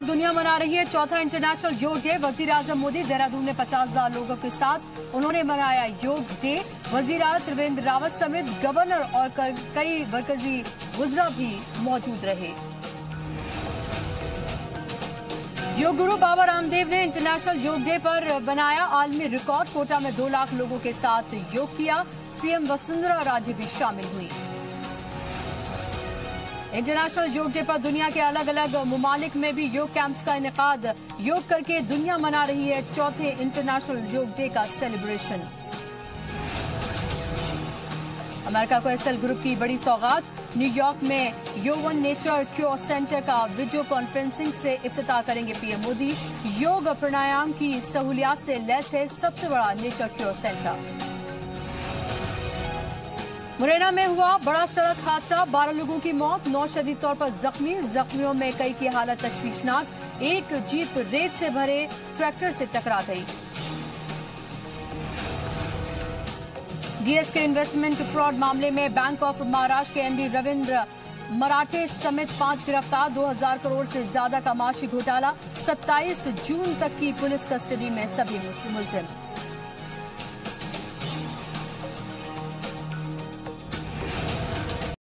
दुनिया मना रही है चौथा इंटरनेशनल योग डे। वजीर आजम मोदी देहरादून में 50,000 लोगों के साथ उन्होंने मनाया योग डे। वजीर आजम त्रिवेंद्र रावत समेत गवर्नर और कई मरकजी वुज़रा भी मौजूद रहे। योग गुरु बाबा रामदेव ने इंटरनेशनल योग डे पर बनाया आलमी रिकॉर्ड। कोटा में 2 लाख लोगों के साथ योग किया। सीएम वसुंधरा राजे भी शामिल हुई। इंटरनेशनल योग डे पर दुनिया के अलग अलग मुमालिक में भी योग कैंप्स का इनेकाद। योग करके दुनिया मना रही है चौथे इंटरनेशनल योग डे का सेलिब्रेशन। अमेरिका को एसएल ग्रुप की बड़ी सौगात। न्यूयॉर्क में यो1 नेचर क्योर सेंटर का वीडियो कॉन्फ्रेंसिंग से इफ्तिताह करेंगे पीएम मोदी। योग प्राणायाम की सहूलियात से लैस है सबसे बड़ा नेचर क्योर सेंटर। मुरैना में हुआ बड़ा सड़क हादसा, 12 लोगों की मौत, 9 शदीद तौर पर जख्मी। जख्मियों में कई की हालत तशवीशनाक। एक जीप रेत से भरे ट्रैक्टर से टकरा गई। डीएसके इन्वेस्टमेंट फ्रॉड मामले में बैंक ऑफ महाराष्ट्र के एमडी रविंद्र मराठे समेत 5 गिरफ्तार। 2000 करोड़ से ज्यादा का माशी घोटाला। 27 जून तक की पुलिस कस्टडी में सभी मुलजिम।